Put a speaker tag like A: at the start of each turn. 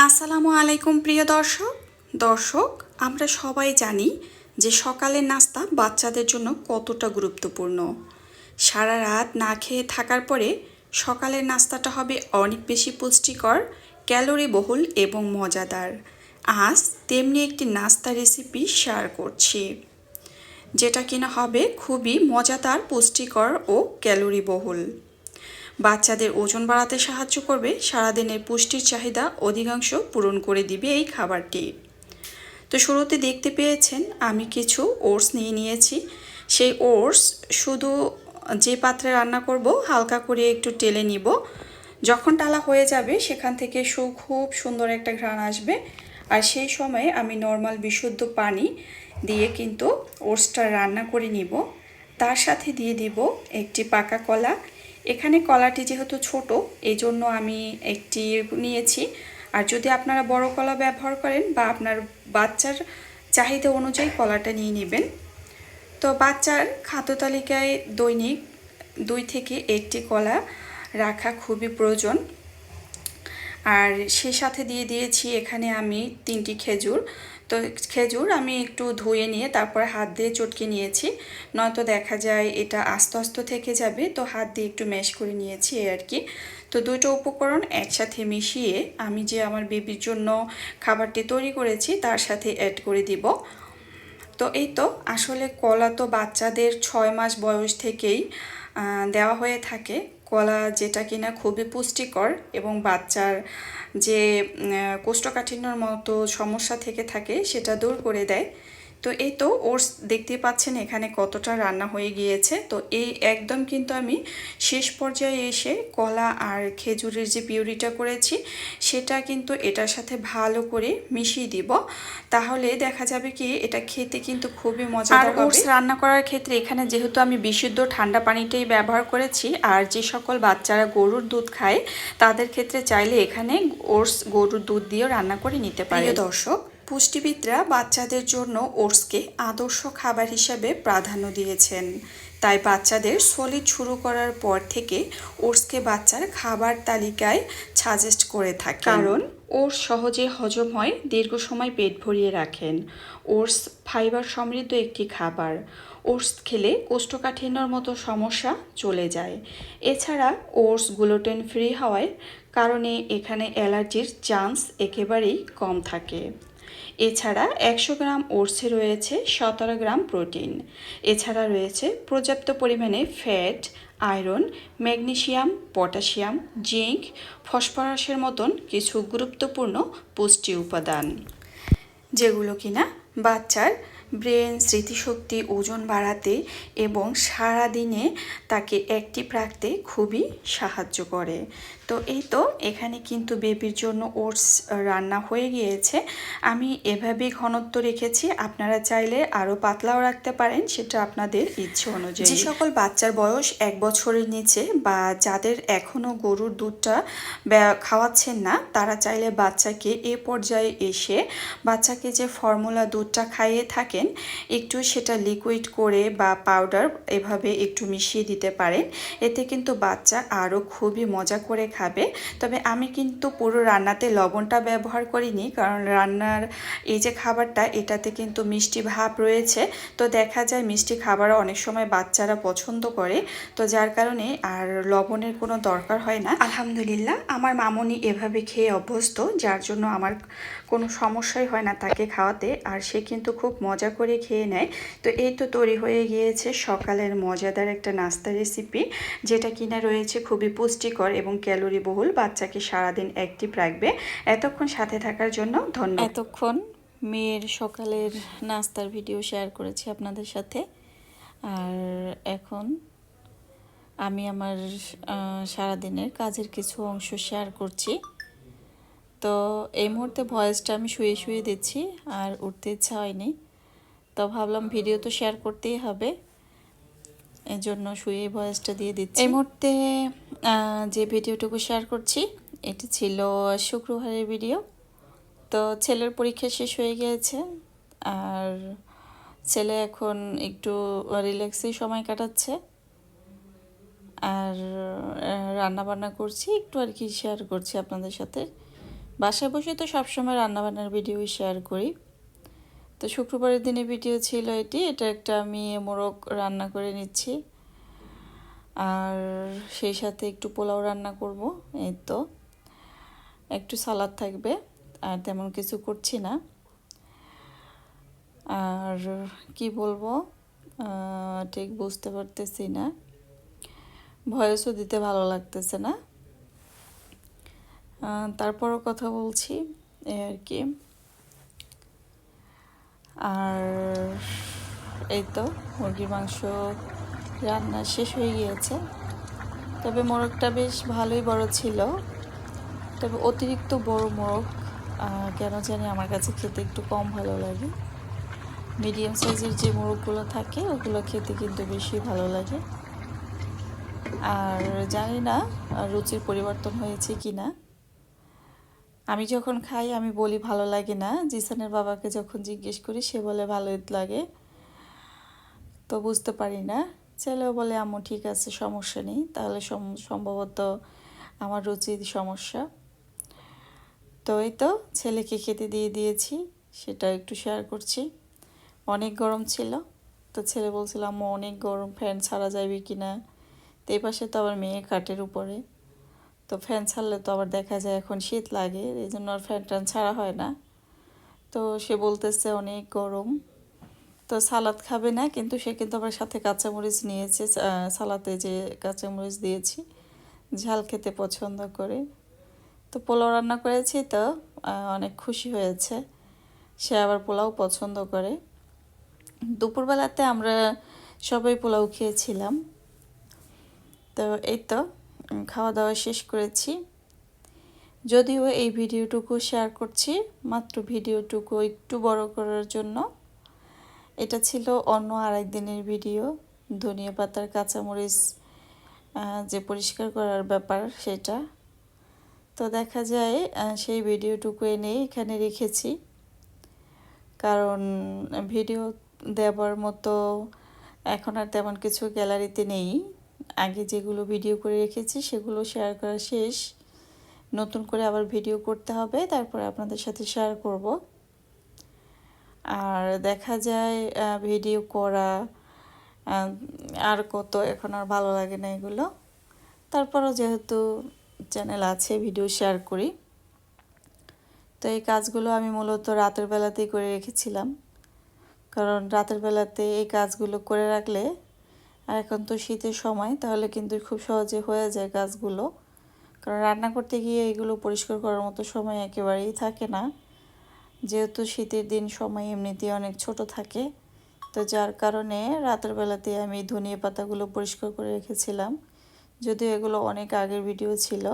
A: আসসালামু আলাইকুম প্রিয় দর্শক আমরা সবাই জানি যে সকালের নাস্তা বাচ্চাদের জন্য কতটা গুরুত্বপূর্ণ। সারা রাত না খেয়ে থাকার পরে সকালের নাস্তাটা হবে অনেক বেশি পুষ্টিকর, ক্যালোরি বহুল এবং মজাদার। আজ তেমনি একটি নাস্তা রেসিপি শেয়ার করছি, যেটা কিনা হবে খুবই মজাদার, পুষ্টিকর ও ক্যালোরি বহুল। বাচ্চাদের ওজন বাড়াতে সাহায্য করবে, সারাদিনের পুষ্টির চাহিদা অধিকাংশ পূরণ করে দিবে এই খাবারটি। তো শুরুতে দেখতে পেয়েছেন আমি কিছু ওটস নিয়ে নিয়েছি। সেই ওটস শুধু যে পাত্রে রান্না করব হালকা করে একটু টেলে নিব। যখন টালা হয়ে যাবে সেখান থেকে খুব সুন্দর একটা ঘ্রাণ আসবে। আর সেই সময়ে আমি নর্মাল বিশুদ্ধ পানি দিয়ে কিন্তু ওটসটা রান্না করে নিব। তার সাথে দিয়ে দিব একটি পাকা কলা। এখানে কলাটি যেহেতু ছোট এই জন্য আমি একটি নিয়েছি। আর যদি আপনারা বড় কলা ব্যবহার করেন বা আপনার বাচ্চার চাহিদা অনুযায়ী কলাটা নিয়ে নেবেন। তো বাচ্চার খাদ্য তালিকায় দৈনিক 2 থেকে 1টি কলা রাখা খুবই প্রয়োজন। আর সেই সাথে দিয়ে দিয়েছি এখানে আমি 3টি খেজুর। তো খেজুর আমি একটু ধুয়ে নিয়ে তারপরে হাত দিয়ে চটকে নিয়েছি, নয়তো দেখা যায় এটা আস্তে আস্তে থেকে যাবে। তো হাত দিয়ে একটু ম্যাশ করে নিয়েছি এই আর কি। তো দুটো উপকরণ একসাথে মিশিয়ে আমি যে আমার বেবির জন্য খাবারটি তৈরি করেছি তার সাথে অ্যাড করে দিব। তো এই তো আসলে কলা তো বাচ্চাদের 6 মাস বয়স থেকেই দেওয়া হয়ে থাকে। কলা যেটা কিনা খুবই পুষ্টিকর এবং বাচ্চার যে কোষ্ঠকাঠিন্যর মতো সমস্যা থেকে থাকে সেটা দূর করে দেয়। তো এই তো ওটস দেখতে পাচ্ছেন এখানে কতটা রান্না হয়ে গিয়েছে। তো এই একদম কিন্তু আমি শেষ পর্যায়ে এসে কলা আর খেজুরের যে পিউরিটা করেছি সেটা কিন্তু এটার সাথে ভালো করে মিশিয়ে দিব। তাহলে দেখা যাবে কি এটা খেতে কিন্তু খুবই মজাদার হবে। ওটস রান্না করার ক্ষেত্রে এখানে যেহেতু আমি বিশুদ্ধ ঠান্ডা পানিটাই ব্যবহার করেছি, আর যে সকল বাচ্চারা গরুর দুধ খায় তাদের ক্ষেত্রে চাইলে এখানে ওটস গরুর দুধ দিয়েও রান্না করে নিতে পারে। প্রিয় দর্শক, পুষ্টিবিদরা বাচ্চাদের জন্য ওটসকে আদর্শ খাবার হিসেবে প্রাধান্য দিয়েছেন। তাই বাচ্চাদের সলিড শুরু করার পর থেকে ওটসকে বাচ্চার খাবার তালিকায় সাজেস্ট করে থাকে, কারণ ওটস সহজে হজম হয়, দীর্ঘ সময় পেট ভরিয়ে রাখেন। ওটস ফাইবার সমৃদ্ধ একটি খাবার। ওটস খেলে কোষ্ঠকাঠিন্যর মতো সমস্যা চলে যায়। এছাড়া ওটস গ্লুটেন ফ্রি হওয়ার কারণে এখানে অ্যালার্জির চান্স একেবারেই কম থাকে। এছাড়া 100 গ্রাম ওটসে রয়েছে 17 গ্রাম প্রোটিন। এছাড়া রয়েছে পর্যাপ্ত পরিমাণে fat, iron, magnesium, potassium, zinc, ফসফরাসের মতন কিছু গুরুত্বপূর্ণ পুষ্টি উপাদান, যেগুলো কিনা বাচ্চার ব্রেন, স্মৃতিশক্তি, ওজন বাড়াতে এবং সারাদিনে তাকে অ্যাক্টিভ রাখতে খুবই সাহায্য করে। তো এই তো এখানে কিন্তু বেবির জন্য ওটস রান্না হয়ে গিয়েছে। আমি এভাবেই ঘনত্ব রেখেছি, আপনারা চাইলে আরও পাতলাও রাখতে পারেন, সেটা আপনাদের ইচ্ছে অনুযায়ী। যে সকল বাচ্চার বয়স 1 বছরের নিচে বা যাদের এখনও গরুর দুধটা খাওয়াচ্ছেন না তারা চাইলে বাচ্চাকে এ পর্যায়ে এসে বাচ্চাকে যে ফর্মুলা দুধটা খাইয়ে থাকেন একটু সেটা লিকুইড করে বা পাউডার এভাবে একটু মিশিয়ে দিতে পারেন। এতে কিন্তু বাচ্চা আরও খুবই মজা করে খাবে। তবে আমি কিন্তু পুরো রান্নাতে লবণটা ব্যবহার করিনি, কারণ রান্নার এই যে খাবারটা এটাতে কিন্তু মিষ্টি ভাব রয়েছে। তো দেখা যায় মিষ্টি খাবার অনেক সময় বাচ্চারা পছন্দ করে, তো যার কারণে আর লবণের কোনো দরকার হয় না। আলহামদুলিল্লাহ আমার মামনি এভাবে খেয়ে অভ্যস্ত, যার জন্য আমার কোনো সমস্যাই হয় না তাকে খাওয়াতে, আর সে কিন্তু খুব মজা করে খেয়ে নেয়। তো এই তো তৈরি হয়ে গিয়েছে সকালের মজাদার একটা নাস্তা রেসিপি, যেটা কিনা রয়েছে খুবই পুষ্টিকর এবং ক্যালোরি বহুল, বাচ্চাকে সারাদিন অ্যাক্টিভ রাখবে। এতক্ষণ সাথে থাকার জন্য ধন্যবাদ।
B: এতক্ষণ মেয়ের সকালের নাস্তার ভিডিও শেয়ার করেছি আপনাদের সাথে, আর এখন আমি আমার সারাদিনের কাজের কিছু অংশ শেয়ার করছি। তো এই মুহূর্তে ভয়েসটা আমি শুয়ে শুয়ে দিচ্ছি, আর উঠতে ইচ্ছা হয়নি, তো ভাবলাম ভিডিও তো শেয়ার করতেই হবে, এই জন্য শুয়ে ভয়েসটা দিয়ে দিচ্ছি। এই মুহূর্তে যে ভিডিওটুকু শেয়ার করছি এটি ছিল শুক্রবারের ভিডিও। তো ছেলের পরীক্ষা শেষ হয়ে গিয়েছে, আর ছেলে এখন একটু রিল্যাক্সেই সময় কাটাচ্ছে, আর রান্না বান্না করছি একটু আর কি শেয়ার করছি আপনাদের সাথে। বাসায় বসে তো সবসময় রান্নাবান্নার ভিডিও শেয়ার করি। তো শুক্রবারের দিনে ভিডিও ছিল এটা একটা আমি মোরগ রান্না করে নিচ্ছি, আর সেই সাথে একটু পোলাও রান্না করব। এই তো একটু সালাদ থাকবে, আর তেমন কিছু করছি না। আর কি বলবো ঠিক বুঝতে পারতেছি না, ভয়েসও দিতে ভালো লাগতেছে না, তারপরও কথা বলছি এই আর কি। আর এই তো মুরগির মাংস রান্না শেষ হয়ে গিয়েছে। তবে মোরগটা বেশ ভালোই বড় ছিল, তবে অতিরিক্ত বড় মোরগ কেন জানি আমার কাছে খেতে একটু কম ভালো লাগে। মিডিয়াম সাইজের যে মোরগগুলো থাকে ওগুলো খেতে কিন্তু বেশি ভালো লাগে। আর জানি না রুচির পরিবর্তন হয়েছে কি না। আমি যখন খাই আমি বলি ভালো লাগে না, জিসানের বাবাকে যখন জিজ্ঞেস করি সে বলে ভালোই লাগে। তো বুঝতে পারি না, ছেলেও বলে আম্মু ঠিক আছে সমস্যা নেই, তাহলে সম্ভবত আমার রুচির সমস্যা। তো এই তো ছেলেকে খেতে দিয়ে দিয়েছি, সেটা একটু শেয়ার করছি। অনেক গরম ছিল, তো ছেলে বলছিল আম্মু অনেক গরম, ফ্যান ছাড়া যাবে কি না। তো এই পাশে তো আবার মেয়ে খাটের উপরে, তো ফ্যান ছাড়লে তো আবার দেখা যায় এখন শীত লাগে, এই জন্য আর ফ্যান ট্যান ছাড়া হয় না। তো সে বলতেছে অনেক গরম, তো সালাদ খাবে না, কিন্তু সে কিন্তু আবার সাথে কাঁচামরিচ নিয়েছে। সালাতে যে কাঁচামরিচ দিয়েছি, ঝাল খেতে পছন্দ করে। তো পোলাও রান্না করেছি, তো অনেক খুশি হয়েছে, সে আবার পোলাও পছন্দ করে। দুপুরবেলাতে আমরা সবাই পোলাও খেয়েছিলাম। তো এই তো খাওয়া দাওয়া শেষ করেছি। যদিও এই ভিডিওটুকু শেয়ার করছি মাত্র ভিডিওটুকু একটু বড় করার জন্য। এটা ছিল অন্য আরেক দিনের ভিডিও, ধনিয়া পাতার কাঁচামরিচ যে পরিষ্কার করার ব্যাপার সেটা। তো দেখা যায় সেই ভিডিওটুকু এনে এখানে রেখেছি, কারণ ভিডিও দেওয়ার মতো এখন আর তেমন কিছু গ্যালারিতে নেই। আগে যেগুলো ভিডিও করে রেখেছি সেগুলো শেয়ার করা শেষ, নতুন করে আবার ভিডিও করতে হবে, তারপরে আপনাদের সাথে শেয়ার করব। আর দেখা যায় ভিডিও করা আর কত, এখন আর ভালো লাগে না এগুলো। তারপরও যেহেতু চ্যানেল আছে ভিডিও শেয়ার করি। তো এই কাজগুলো আমি মূলত রাতের বেলাতেই করে রেখেছিলাম, কারণ রাতের বেলাতে এই কাজগুলো করে রাখলে, আর এখন তো শীতের সময়, তাহলে কিন্তু খুব সহজে হয়ে যায় কাজগুলো। কারণ রান্না করতে গিয়ে এগুলো পরিষ্কার করার মতো সময় একেবারেই থাকে না, যেহেতু শীতের দিন সময় এমনিতেই অনেক ছোট থাকে। তো যার কারণে রাতের বেলাতে আমি ধনিয়া পাতাগুলো পরিষ্কার করে রেখেছিলাম, যদিও এগুলো অনেক আগের ভিডিও ছিল।